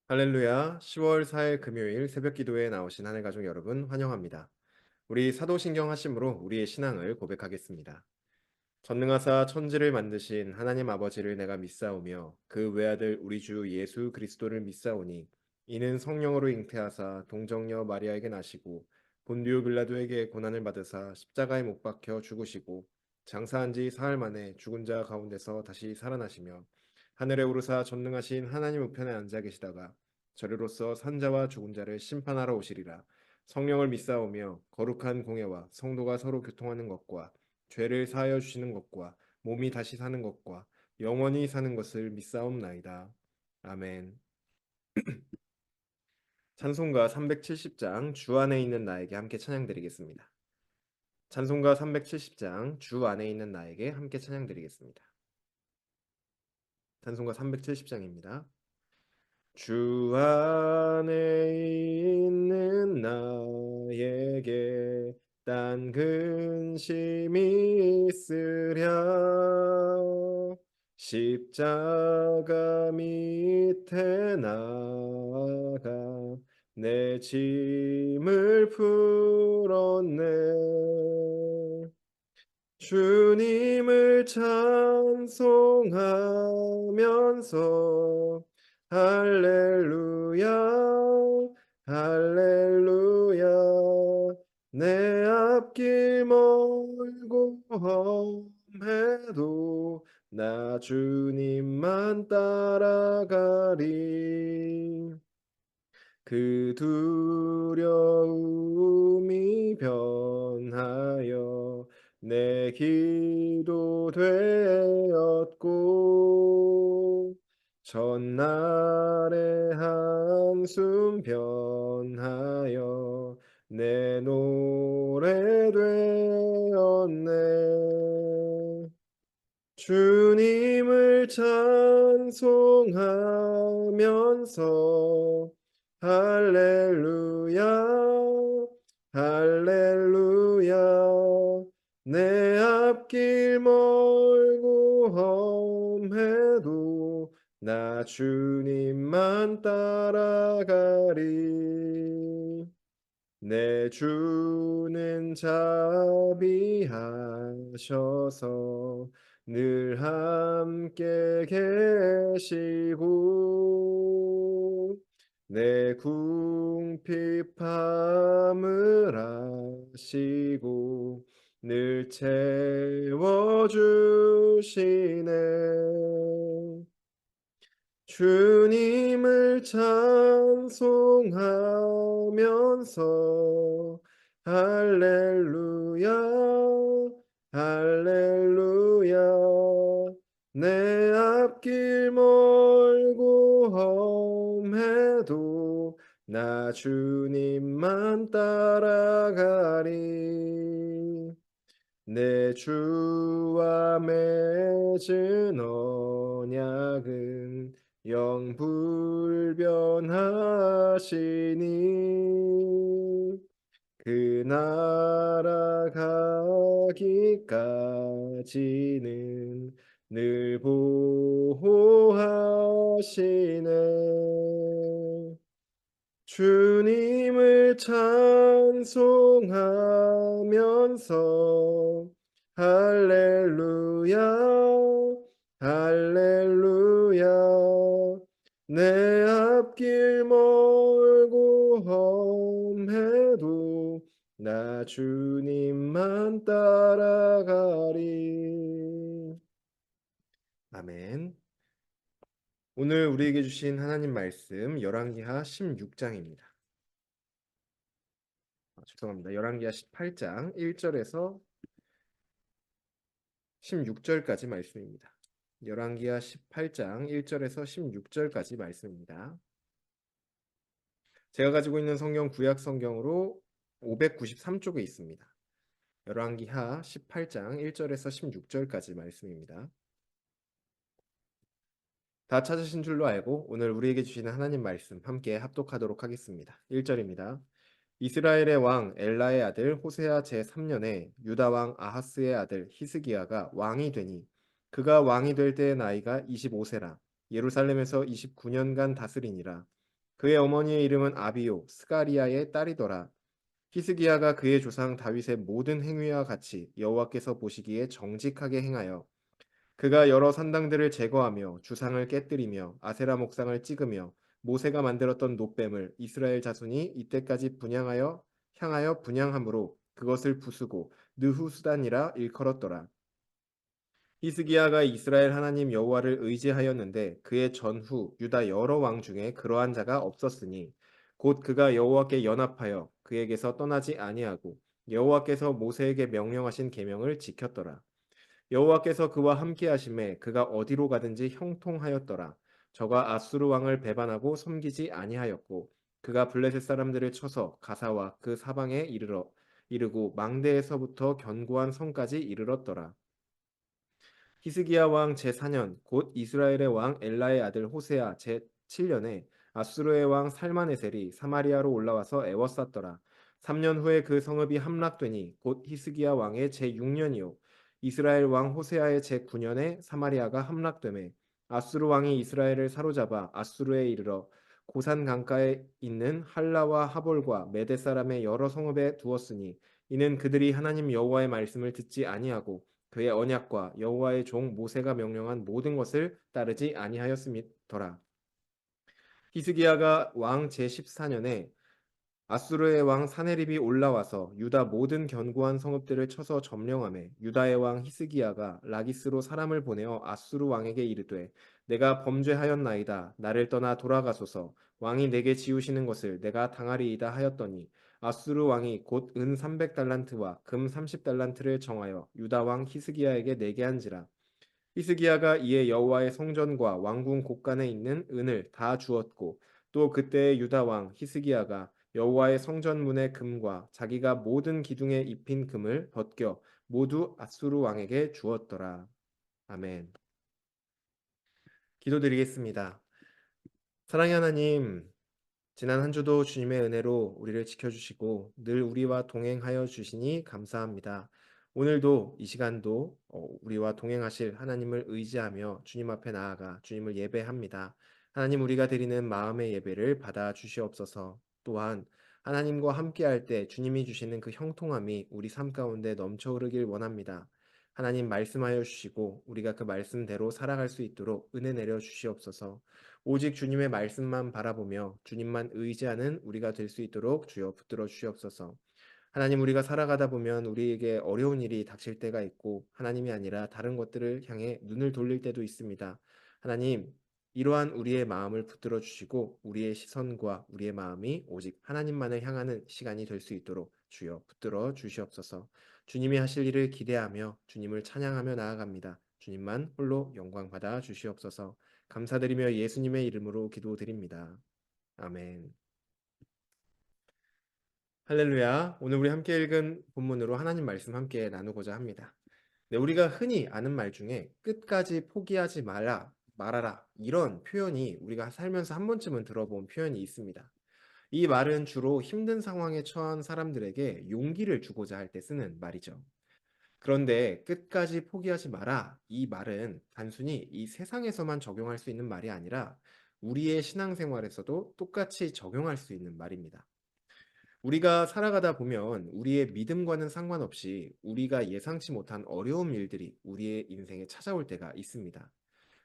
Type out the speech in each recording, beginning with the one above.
할렐루야. 10월 4일 금요일 새벽 기도에 나오신 하늘 가족 여러분 환영합니다. 우리 사도신경 하심으로 우리의 신앙을 고백하겠습니다. 전능하사 천지를 만드신 하나님 아버지를 내가 믿사오며 그 외아들 우리 주 예수 그리스도를 믿사오니 이는 성령으로 잉태하사 동정녀 마리아에게 나시고 본디오 빌라도에게 고난을 받으사 십자가에 못 박혀 죽으시고 장사한 지 사흘 만에 죽은 자 가운데서 다시 살아나시며 하늘에 오르사 전능하신 하나님 우편에 앉아 계시다가 저리로서 산자와 죽은 자를 심판하러 오시리라. 성령을 믿사오며 거룩한 공예와 성도가 서로 교통하는 것과 죄를 사하여 주시는 것과 몸이 다시 사는 것과 영원히 사는 것을 믿사옵나이다. 아멘. 찬송가 370장 주 안에 있는 나에게 함께 찬양드리겠습니다. 찬송가 370장 주 안에 있는 나에게 함께 찬양드리겠습니다. 찬송가 370장입니다. 주 안에 있는 나에게 딴 근심이 있으랴 십자가 밑에 나가 내 짐을 풀었네 주님을 찬송하면서 할렐루야 할렐루야 내 앞길 멀고 험해도 나 주님만 따라가리 그 두려움이 변하여 내 기도 되었고 전날의 한숨 변하여 내 노래 되었네 주님을 찬송하면서 할렐루야 할렐루야 내 앞길 멀고 험해도 나 주님만 따라가리 내 주는 자비하셔서 늘 함께 계시고 내 궁핍함을 아시고 늘 채워주시네 주님을 찬송하면서 할렐루야 할렐루야 내 앞길 멀고 험해도 나 주님만 따라가리 내 주와 맺은 언약은 영불변하시니 그 나라 가기까지는 늘 보호하시네 주님을 찬송하면서 할렐루야 할렐루야 내 앞길 멀고 험해도 나 주님만 따라가리 아멘. 오늘 우리에게 주신 하나님 말씀 열왕기하 16장입니다. 죄송합니다. 열왕기하 18장 1절에서 16절까지 말씀입니다. 열왕기하 18장 1절에서 16절까지 말씀입니다. 제가 가지고 있는 성경 구약 성경으로 593쪽에 있습니다. 열왕기하 18장 1절에서 16절까지 말씀입니다. 다 찾으신 줄로 알고 오늘 우리에게 주시는 하나님 말씀 함께 합독하도록 하겠습니다. 1절입니다. 이스라엘의 왕 엘라의 아들 호세아 제3년에 유다 왕 아하스의 아들 히스기야가 왕이 되니 그가 왕이 될 때의 나이가 25세라 예루살렘에서 29년간 다스리니라 그의 어머니의 이름은 아비요, 스가리아의 딸이더라. 히스기야가 그의 조상 다윗의 모든 행위와 같이 여호와께서 보시기에 정직하게 행하여 그가 여러 산당들을 제거하며 주상을 깨뜨리며 아세라 목상을 찍으며 모세가 만들었던 놋뱀을 이스라엘 자손이 이때까지 분양하여 향하여 분양함으로 그것을 부수고 느후수단이라 일컬었더라. 히스기야가 이스라엘 하나님 여호와를 의지하였는데 그의 전후 유다 여러 왕 중에 그러한 자가 없었으니 곧 그가 여호와께 연합하여 그에게서 떠나지 아니하고 여호와께서 모세에게 명령하신 계명을 지켰더라. 여호와께서 그와 함께 하심에 그가 어디로 가든지 형통하였더라. 저가 아수르 왕을 배반하고 섬기지 아니하였고 그가 블레셋 사람들을 쳐서 가사와 그 사방에 이르고 망대에서부터 견고한 성까지 이르렀더라. 히스기야 왕 제4년 곧 이스라엘의 왕 엘라의 아들 호세아 제7년에 아수르의 왕 살마네셀이 사마리아로 올라와서 애워쌌더라. 3년 후에 그 성읍이 함락되니 곧 히스기야 왕의 제6년이요 이스라엘 왕 호세아의 제9년에 사마리아가 함락되매 아수르 왕이 이스라엘을 사로잡아 아수르에 이르러 고산 강가에 있는 할라와 하볼과 메대 사람의 여러 성읍에 두었으니 이는 그들이 하나님 여호와의 말씀을 듣지 아니하고 그의 언약과 여호와의 종 모세가 명령한 모든 것을 따르지 아니하였음이더라. 히스기야가 왕 제14년에 아수르의 왕 사네립이 올라와서 유다 모든 견고한 성읍들을 쳐서 점령하매 유다의 왕 히스기야가 라기스로 사람을 보내어 아수르 왕에게 이르되 내가 범죄하였나이다 나를 떠나 돌아가소서 왕이 내게 지우시는 것을 내가 당하리이다 하였더니 아수르 왕이 곧 은 300달란트와 금 30달란트를 정하여 유다 왕 히스기야에게 내게 한지라 히스기야가 이에 여호와의 성전과 왕궁 곳간에 있는 은을 다 주었고 또 그때의 유다 왕 히스기야가 여호와의 성전 문의 금과 자기가 모든 기둥에 입힌 금을 벗겨 모두 아수르 왕에게 주었더라. 아멘. 기도드리겠습니다. 사랑의 하나님, 지난 한 주도 주님의 은혜로 우리를 지켜주시고 늘 우리와 동행하여 주시니 감사합니다. 오늘도 이 시간도 우리와 동행하실 하나님을 의지하며 주님 앞에 나아가 주님을 예배합니다. 하나님 우리가 드리는 마음의 예배를 받아 주시옵소서. 또한 하나님과 함께할 때 주님이 주시는 그 형통함이 우리 삶 가운데 넘쳐 흐르길 원합니다. 하나님 말씀하여 주시고 우리가 그 말씀대로 살아갈 수 있도록 은혜 내려 주시옵소서. 오직 주님의 말씀만 바라보며 주님만 의지하는 우리가 될 수 있도록 주여 붙들어 주시옵소서. 하나님 우리가 살아가다 보면 우리에게 어려운 일이 닥칠 때가 있고 하나님이 아니라 다른 것들을 향해 눈을 돌릴 때도 있습니다. 하나님 이러한 우리의 마음을 붙들어 주시고 우리의 시선과 우리의 마음이 오직 하나님만을 향하는 시간이 될 수 있도록 주여 붙들어 주시옵소서. 주님이 하실 일을 기대하며 주님을 찬양하며 나아갑니다. 주님만 홀로 영광 받아 주시옵소서. 감사드리며 예수님의 이름으로 기도드립니다. 아멘. 할렐루야. 오늘 우리 함께 읽은 본문으로 하나님 말씀 함께 나누고자 합니다. 네, 우리가 흔히 아는 말 중에 끝까지 포기하지 말아라. 이런 표현이 우리가 살면서 한 번쯤은 들어본 표현이 있습니다. 이 말은 주로 힘든 상황에 처한 사람들에게 용기를 주고자 할 때 쓰는 말이죠. 그런데 끝까지 포기하지 마라. 이 말은 단순히 이 세상에서만 적용할 수 있는 말이 아니라 우리의 신앙생활에서도 똑같이 적용할 수 있는 말입니다. 우리가 살아가다 보면 우리의 믿음과는 상관없이 우리가 예상치 못한 어려운 일들이 우리의 인생에 찾아올 때가 있습니다.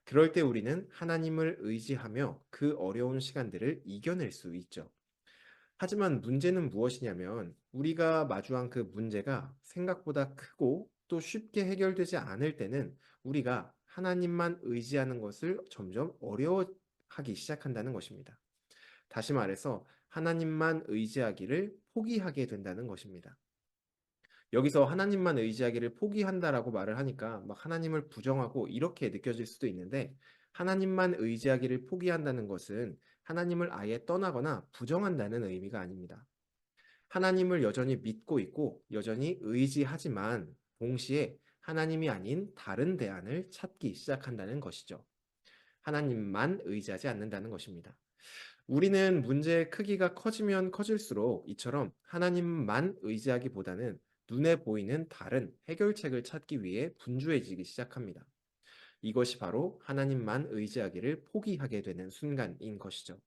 그럴 때 우리는 하나님을 의지하며 그 어려운 시간들을 이겨낼 수 있죠. 하지만 문제는 무엇이냐면 우리가 마주한 그 문제가 생각보다 크고 또 쉽게 해결되지 않을 때는 우리가 하나님만 의지하는 것을 점점 어려워하기 시작한다는 것입니다. 다시 말해서 하나님만 의지하기를 포기하게 된다는 것입니다. 여기서 하나님만 의지하기를 포기한다라고 말을 하니까 막 하나님을 부정하고 이렇게 느껴질 수도 있는데 하나님만 의지하기를 포기한다는 것은 하나님을 아예 떠나거나 부정한다는 의미가 아닙니다. 하나님을 여전히 믿고 있고 여전히 의지하지만 동시에 하나님이 아닌 다른 대안을 찾기 시작한다는 것이죠. 하나님만 의지하지 않는다는 것입니다. 우리는 문제의 크기가 커지면 커질수록 이처럼 하나님만 의지하기보다는 눈에 보이는 다른 해결책을 찾기 위해 분주해지기 시작합니다. 이것이 바로 하나님만 의지하기를 포기하게 되는 순간인 것이죠.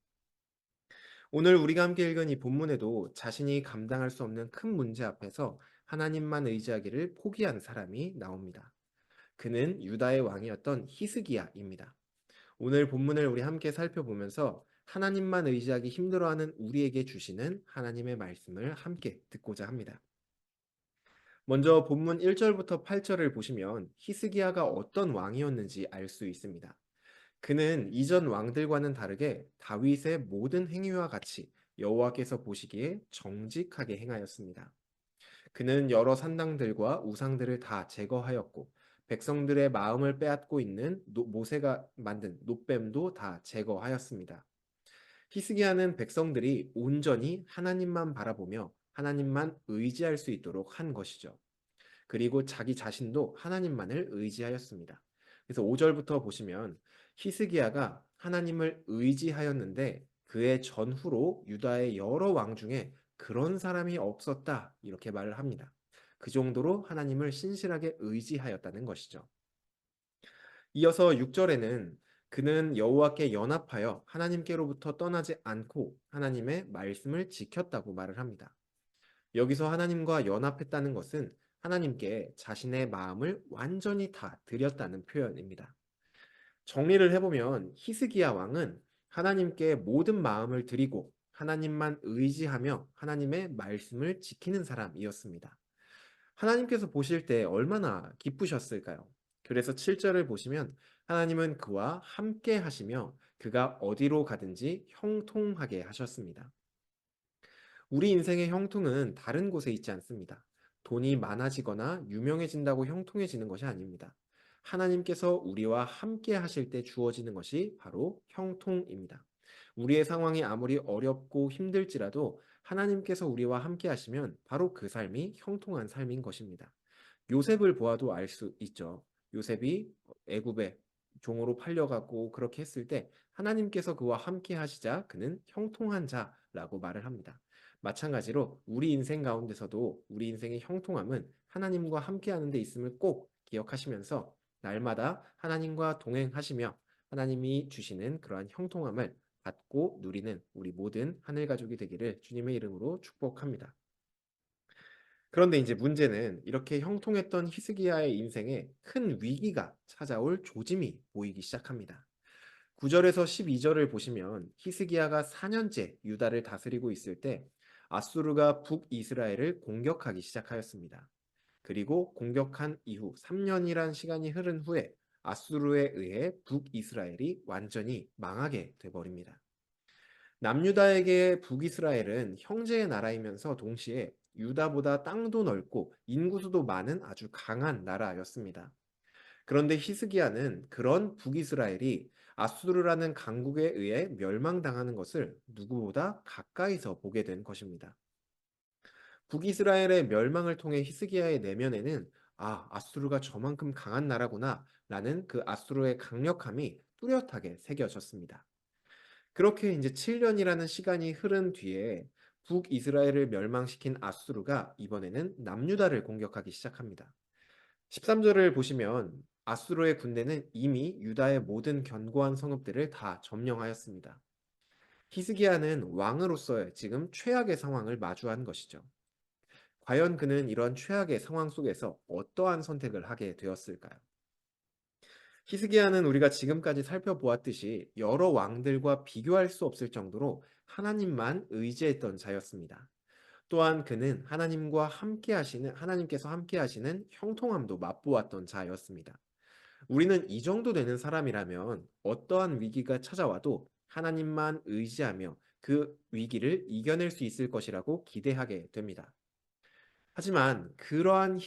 오늘 우리가 함께 읽은 이 본문에도 자신이 감당할 수 없는 큰 문제 앞에서 하나님만 의지하기를 포기한 사람이 나옵니다. 그는 유다의 왕이었던 히스기야입니다. 오늘 본문을 우리 함께 살펴보면서 하나님만 의지하기 힘들어하는 우리에게 주시는 하나님의 말씀을 함께 듣고자 합니다. 먼저 본문 1절부터 8절을 보시면 히스기야가 어떤 왕이었는지 알 수 있습니다. 그는 이전 왕들과는 다르게 다윗의 모든 행위와 같이 여호와께서 보시기에 정직하게 행하였습니다. 그는 여러 산당들과 우상들을 다 제거하였고 백성들의 마음을 빼앗고 있는 모세가 만든 놋뱀도 다 제거하였습니다. 히스기야는 백성들이 온전히 하나님만 바라보며 하나님만 의지할 수 있도록 한 것이죠. 그리고 자기 자신도 하나님만을 의지하였습니다. 그래서 5절부터 보시면 히스기야가 하나님을 의지하였는데 그의 전후로 유다의 여러 왕 중에 그런 사람이 없었다 이렇게 말을 합니다. 그 정도로 하나님을 신실하게 의지하였다는 것이죠. 이어서 6절에는 그는 여호와께 연합하여 하나님께로부터 떠나지 않고 하나님의 말씀을 지켰다고 말을 합니다. 여기서 하나님과 연합했다는 것은 하나님께 자신의 마음을 완전히 다 드렸다는 표현입니다. 정리를 해보면 히스기야 왕은 하나님께 모든 마음을 드리고 하나님만 의지하며 하나님의 말씀을 지키는 사람이었습니다. 하나님께서 보실 때 얼마나 기쁘셨을까요? 그래서 7절을 보시면 하나님은 그와 함께 하시며 그가 어디로 가든지 형통하게 하셨습니다. 우리 인생의 형통은 다른 곳에 있지 않습니다. 돈이 많아지거나 유명해진다고 형통해지는 것이 아닙니다. 하나님께서 우리와 함께 하실 때 주어지는 것이 바로 형통입니다. 우리의 상황이 아무리 어렵고 힘들지라도 하나님께서 우리와 함께 하시면 바로 그 삶이 형통한 삶인 것입니다. 요셉을 보아도 알 수 있죠. 요셉이 애굽에 종으로 팔려가고 그렇게 했을 때 하나님께서 그와 함께 하시자 그는 형통한 자라고 말을 합니다. 마찬가지로 우리 인생 가운데서도 우리 인생의 형통함은 하나님과 함께하는 데 있음을 꼭 기억하시면서 날마다 하나님과 동행하시며 하나님이 주시는 그러한 형통함을 받고 누리는 우리 모든 하늘 가족이 되기를 주님의 이름으로 축복합니다. 그런데 이제 문제는 이렇게 형통했던 히스기야의 인생에 큰 위기가 찾아올 조짐이 보이기 시작합니다. 9절에서 12절을 보시면 히스기야가 4년째 유다를 다스리고 있을 때 아수르가 북이스라엘을 공격하기 시작하였습니다. 그리고 공격한 이후 3년이란 시간이 흐른 후에 아수르에 의해 북이스라엘이 완전히 망하게 되버립니다. 남유다에게 북이스라엘은 형제의 나라이면서 동시에 유다보다 땅도 넓고 인구수도 많은 아주 강한 나라였습니다. 그런데 히스기야는 그런 북이스라엘이 아수르라는 강국에 의해 멸망당하는 것을 누구보다 가까이서 보게 된 것입니다. 북이스라엘의 멸망을 통해 히스기야의 내면에는 아수르가 저만큼 강한 나라구나 라는 그 아수르의 강력함이 뚜렷하게 새겨졌습니다. 그렇게 이제 7년이라는 시간이 흐른 뒤에 북이스라엘을 멸망시킨 아수르가 이번에는 남유다를 공격하기 시작합니다. 13절을 보시면 아수르의 군대는 이미 유다의 모든 견고한 성읍들을 다 점령하였습니다. 히스기야는 왕으로서의 지금 최악의 상황을 마주한 것이죠. 과연 그는 이런 최악의 상황 속에서 어떠한 선택을 하게 되었을까요? 히스기야는 우리가 지금까지 살펴보았듯이 여러 왕들과 비교할 수 없을 정도로 하나님만 의지했던 자였습니다. 또한 그는 하나님께서 함께 하시는 형통함도 맛보았던 자였습니다. 우리는 이 정도 되는 사람이라면 어떠한 위기가 찾아와도 하나님만 의지하며 그 위기를 이겨낼 수 있을 것이라고 기대하게 됩니다. 하지만 그러한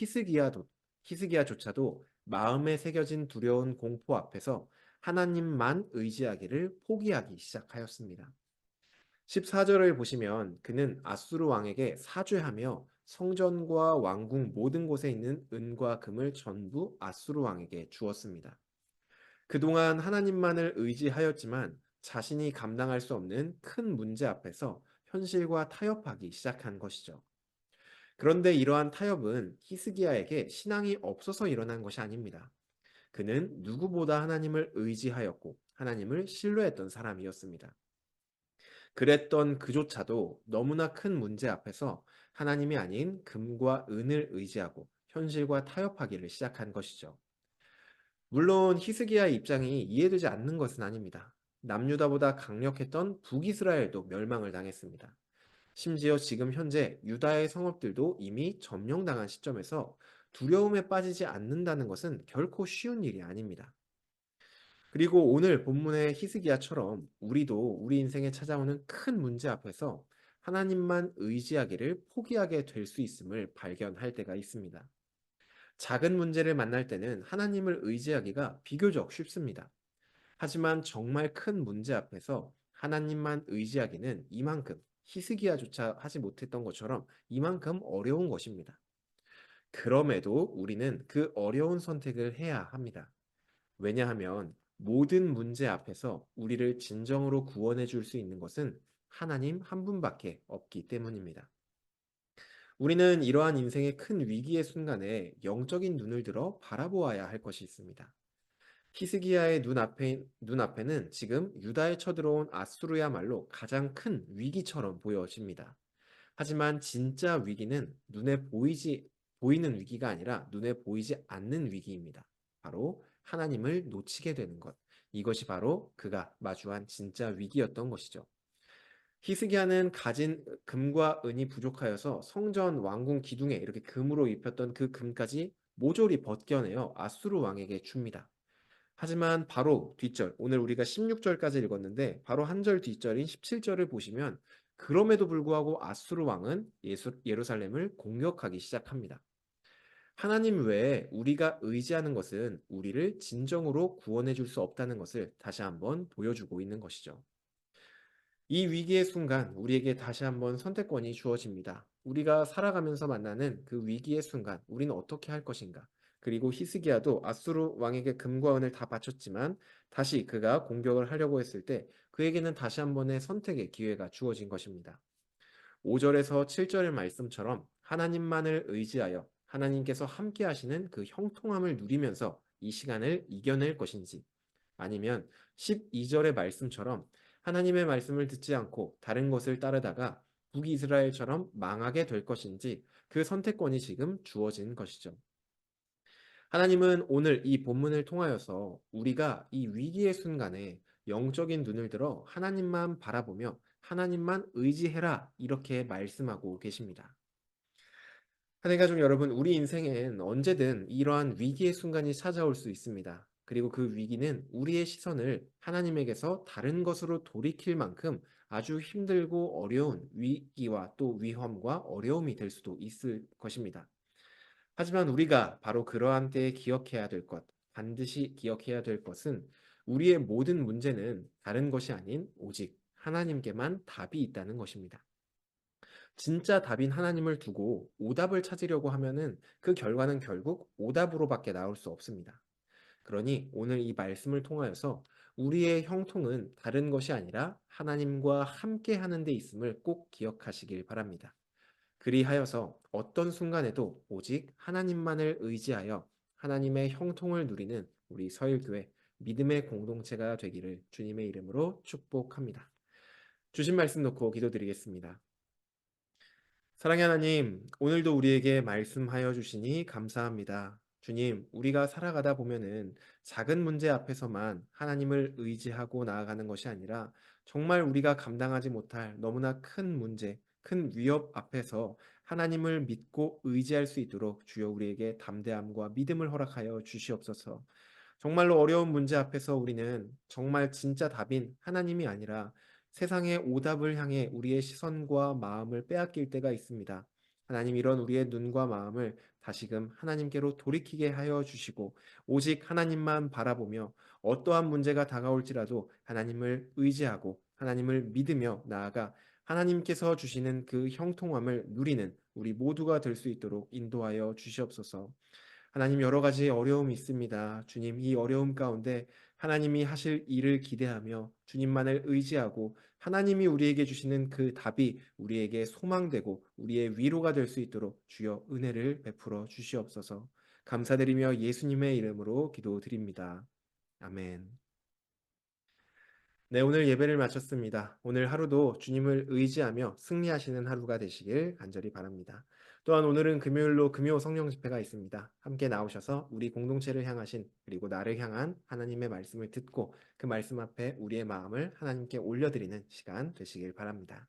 히스기야조차도 마음에 새겨진 두려운 공포 앞에서 하나님만 의지하기를 포기하기 시작하였습니다. 14절을 보시면 그는 아수르 왕에게 사죄하며 성전과 왕궁 모든 곳에 있는 은과 금을 전부 아수르 왕에게 주었습니다. 그동안 하나님만을 의지하였지만 자신이 감당할 수 없는 큰 문제 앞에서 현실과 타협하기 시작한 것이죠. 그런데 이러한 타협은 히스기야에게 신앙이 없어서 일어난 것이 아닙니다. 그는 누구보다 하나님을 의지하였고 하나님을 신뢰했던 사람이었습니다. 그랬던 그조차도 너무나 큰 문제 앞에서 하나님이 아닌 금과 은을 의지하고 현실과 타협하기를 시작한 것이죠. 물론 히스기야의 입장이 이해되지 않는 것은 아닙니다. 남유다보다 강력했던 북이스라엘도 멸망을 당했습니다. 심지어 지금 현재 유다의 성읍들도 이미 점령당한 시점에서 두려움에 빠지지 않는다는 것은 결코 쉬운 일이 아닙니다. 그리고 오늘 본문의 히스기야처럼 우리도 우리 인생에 찾아오는 큰 문제 앞에서 하나님만 의지하기를 포기하게 될 수 있음을 발견할 때가 있습니다. 작은 문제를 만날 때는 하나님을 의지하기가 비교적 쉽습니다. 하지만 정말 큰 문제 앞에서 하나님만 의지하기는 이만큼 히스기야조차 하지 못했던 것처럼 이만큼 어려운 것입니다. 그럼에도 우리는 그 어려운 선택을 해야 합니다. 왜냐하면 모든 문제 앞에서 우리를 진정으로 구원해 줄 수 있는 것은 하나님 한 분밖에 없기 때문입니다. 우리는 이러한 인생의 큰 위기의 순간에 영적인 눈을 들어 바라보아야 할 것이 있습니다. 히스기야의 눈앞에는 지금 유다에 쳐들어온 아수르야말로 가장 큰 위기처럼 보여집니다. 하지만 진짜 위기는 보이는 위기가 아니라 눈에 보이지 않는 위기입니다. 바로 하나님을 놓치게 되는 것. 이것이 바로 그가 마주한 진짜 위기였던 것이죠. 히스기야는 가진 금과 은이 부족하여서 성전 왕궁 기둥에 이렇게 금으로 입혔던 그 금까지 모조리 벗겨내어 아수르 왕에게 줍니다. 하지만 바로 뒷절, 오늘 우리가 16절까지 읽었는데 바로 한 절 뒷절인 17절을 보시면 그럼에도 불구하고 아수르 왕은 예루살렘을 공격하기 시작합니다. 하나님 외에 우리가 의지하는 것은 우리를 진정으로 구원해 줄 수 없다는 것을 다시 한번 보여주고 있는 것이죠. 이 위기의 순간 우리에게 다시 한번 선택권이 주어집니다. 우리가 살아가면서 만나는 그 위기의 순간 우리는 어떻게 할 것인가? 그리고 히스기야도 아수르 왕에게 금과 은을 다 바쳤지만 다시 그가 공격을 하려고 했을 때 그에게는 다시 한 번의 선택의 기회가 주어진 것입니다. 5절에서 7절의 말씀처럼 하나님만을 의지하여 하나님께서 함께 하시는 그 형통함을 누리면서 이 시간을 이겨낼 것인지 아니면 12절의 말씀처럼 하나님의 말씀을 듣지 않고 다른 것을 따르다가 북이스라엘처럼 망하게 될 것인지 그 선택권이 지금 주어진 것이죠. 하나님은 오늘 이 본문을 통하여서 우리가 이 위기의 순간에 영적인 눈을 들어 하나님만 바라보며 하나님만 의지해라 이렇게 말씀하고 계십니다. 하늘 가족 여러분, 우리 인생엔 언제든 이러한 위기의 순간이 찾아올 수 있습니다. 그리고 그 위기는 우리의 시선을 하나님에게서 다른 것으로 돌이킬 만큼 아주 힘들고 어려운 위기와 또 위험과 어려움이 될 수도 있을 것입니다. 하지만 우리가 바로 그러한 때에 기억해야 될 것, 반드시 기억해야 될 것은 우리의 모든 문제는 다른 것이 아닌 오직 하나님께만 답이 있다는 것입니다. 진짜 답인 하나님을 두고 오답을 찾으려고 하면은 그 결과는 결국 오답으로밖에 나올 수 없습니다. 그러니 오늘 이 말씀을 통하여서 우리의 형통은 다른 것이 아니라 하나님과 함께 하는 데 있음을 꼭 기억하시길 바랍니다. 그리하여서 어떤 순간에도 오직 하나님만을 의지하여 하나님의 형통을 누리는 우리 서일교회 믿음의 공동체가 되기를 주님의 이름으로 축복합니다. 주신 말씀 놓고 기도드리겠습니다. 사랑의 하나님, 오늘도 우리에게 말씀하여 주시니 감사합니다. 주님, 우리가 살아가다 보면은 작은 문제 앞에서만 하나님을 의지하고 나아가는 것이 아니라 정말 우리가 감당하지 못할 너무나 큰 문제, 큰 위협 앞에서 하나님을 믿고 의지할 수 있도록 주여 우리에게 담대함과 믿음을 허락하여 주시옵소서. 정말로 어려운 문제 앞에서 우리는 정말 진짜 답인 하나님이 아니라 세상의 오답을 향해 우리의 시선과 마음을 빼앗길 때가 있습니다. 하나님 이런 우리의 눈과 마음을 다시금 하나님께로 돌이키게 하여 주시고 오직 하나님만 바라보며 어떠한 문제가 다가올지라도 하나님을 의지하고 하나님을 믿으며 나아가 하나님께서 주시는 그 형통함을 누리는 우리 모두가 될 수 있도록 인도하여 주시옵소서. 하나님 여러 가지 어려움이 있습니다. 주님 이 어려움 가운데 하나님이 하실 일을 기대하며 주님만을 의지하고 하나님이 우리에게 주시는 그 답이 우리에게 소망되고 우리의 위로가 될 수 있도록 주여 은혜를 베풀어 주시옵소서. 감사드리며 예수님의 이름으로 기도드립니다. 아멘. 네, 오늘 예배를 마쳤습니다. 오늘 하루도 주님을 의지하며 승리하시는 하루가 되시길 간절히 바랍니다. 또한 오늘은 금요일로 금요 성령 집회가 있습니다. 함께 나오셔서 우리 공동체를 향하신 그리고 나를 향한 하나님의 말씀을 듣고 그 말씀 앞에 우리의 마음을 하나님께 올려드리는 시간 되시길 바랍니다.